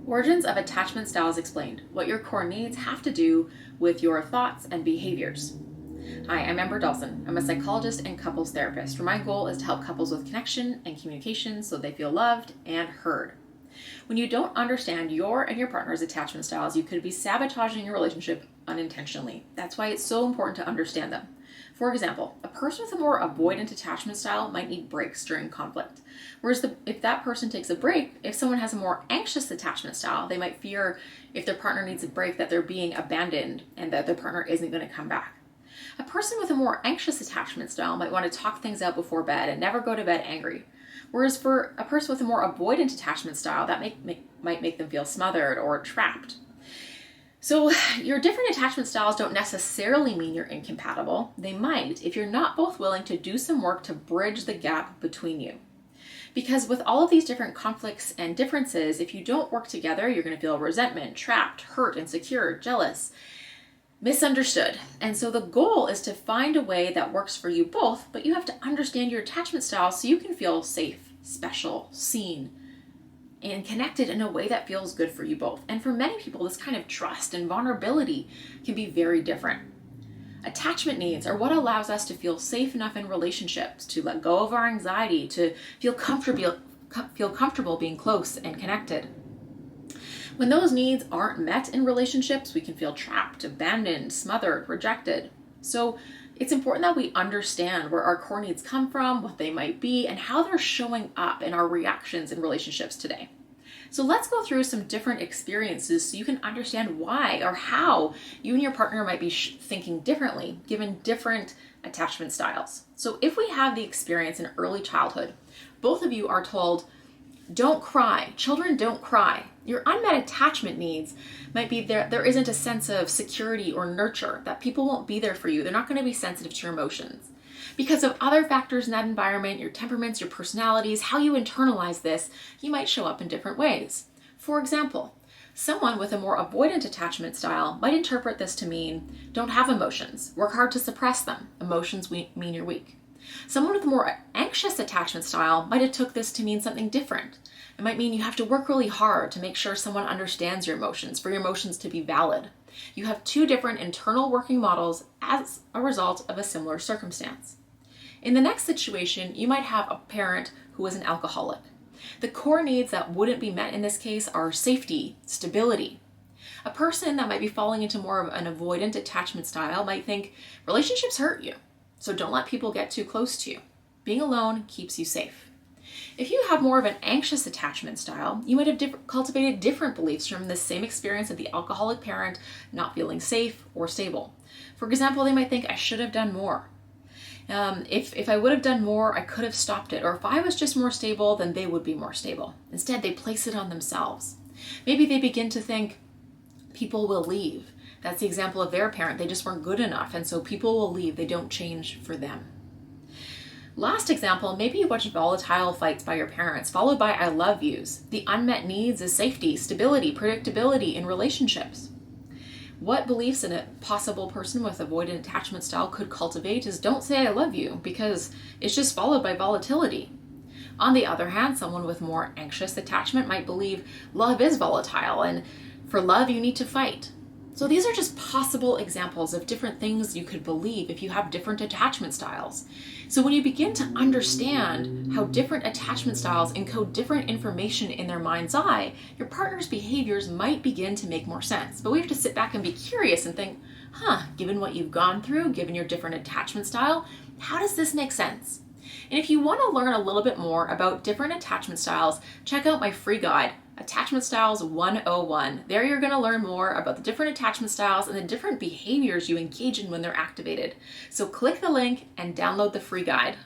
Origins of attachment styles explained. What your core needs have to do with your thoughts and behaviors. Hi, I'm Amber Dawson. I'm a psychologist and couples therapist, where my goal is to help couples with connection and communication so they feel loved and heard. When you don't understand your and your partner's attachment styles, you could be sabotaging your relationship unintentionally. That's why it's so important to understand them. For example, a person with a more avoidant attachment style might need breaks during conflict. Whereas if that person takes a break, if someone has a more anxious attachment style, they might fear if their partner needs a break that they're being abandoned and that their partner isn't going to come back. A person with a more anxious attachment style might want to talk things out before bed and never go to bed angry. Whereas for a person with a more avoidant attachment style, that might make them feel smothered or trapped. So your different attachment styles don't necessarily mean you're incompatible. They might if you're not both willing to do some work to bridge the gap between you. Because with all of these different conflicts and differences, if you don't work together, you're going to feel resentment, trapped, hurt, insecure, jealous, misunderstood. And so the goal is to find a way that works for you both, but you have to understand your attachment style so you can feel safe, special, seen, and connected in a way that feels good for you both. And for many people, this kind of trust and vulnerability can be very different. Attachment needs are what allows us to feel safe enough in relationships, to let go of our anxiety, to feel comfortable being close and connected. When those needs aren't met in relationships, we can feel trapped, abandoned, smothered, rejected. So it's important that we understand where our core needs come from, what they might be, and how they're showing up in our reactions in relationships today. So let's go through some different experiences so you can understand why or how you and your partner might be thinking differently given different attachment styles. So if we have the experience in early childhood, both of you are told, don't cry. Children don't cry. Your unmet attachment needs might be there isn't a sense of security or nurture, that people won't be there for you. They're not going to be sensitive to your emotions. Because of other factors in that environment, your temperaments, your personalities, how you internalize this, you might show up in different ways. For example, someone with a more avoidant attachment style might interpret this to mean don't have emotions, work hard to suppress them. Emotions mean you're weak. Someone with a more anxious attachment style might have took this to mean something different. It might mean you have to work really hard to make sure someone understands your emotions, for your emotions to be valid. You have two different internal working models as a result of a similar circumstance. In the next situation, you might have a parent who is an alcoholic. The core needs that wouldn't be met in this case are safety, stability. A person that might be falling into more of an avoidant attachment style might think relationships hurt you, so don't let people get too close to you. Being alone keeps you safe. If you have more of an anxious attachment style, you might have cultivated different beliefs from the same experience of the alcoholic parent not feeling safe or stable. For example, they might think, I should have done more. If I would have done more, I could have stopped it. Or if I was just more stable, then they would be more stable. Instead, they place it on themselves. Maybe they begin to think people will leave. That's the example of their parent. They just weren't good enough, and so people will leave. They don't change for them. Last example, maybe you watch volatile fights by your parents, followed by I love yous. The unmet needs is safety, stability, predictability in relationships. What beliefs in a possible person with avoidant attachment style could cultivate is don't say I love you, because it's just followed by volatility. On the other hand, someone with more anxious attachment might believe love is volatile, and for love you need to fight. So these are just possible examples of different things you could believe if you have different attachment styles. So when you begin to understand how different attachment styles encode different information in their mind's eye, your partner's behaviors might begin to make more sense. But we have to sit back and be curious and think, given what you've gone through, given your different attachment style, how does this make sense? And if you want to learn a little bit more about different attachment styles, check out my free guide, Attachment Styles 101. There you're going to learn more about the different attachment styles and the different behaviors you engage in when they're activated. So click the link and download the free guide.